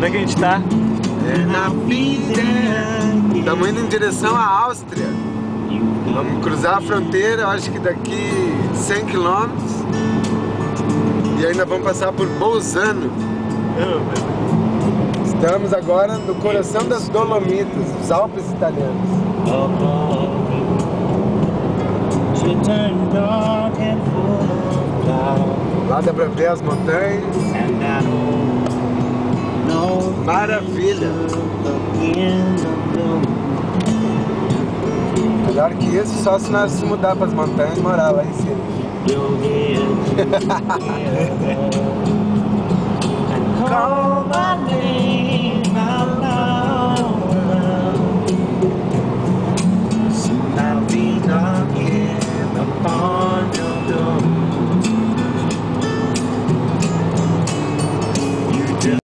Onde é que a gente tá? Na vida. Estamos indo em direção à Áustria. Vamos cruzar a fronteira, eu acho que daqui 100 km. E ainda vamos passar por Bolzano. Estamos agora no coração das Dolomitas, os Alpes italianos. Lá dá pra ver as montanhas. Maravilha! Melhor que isso, só se nós se mudar para as montanhas e morar lá em cima.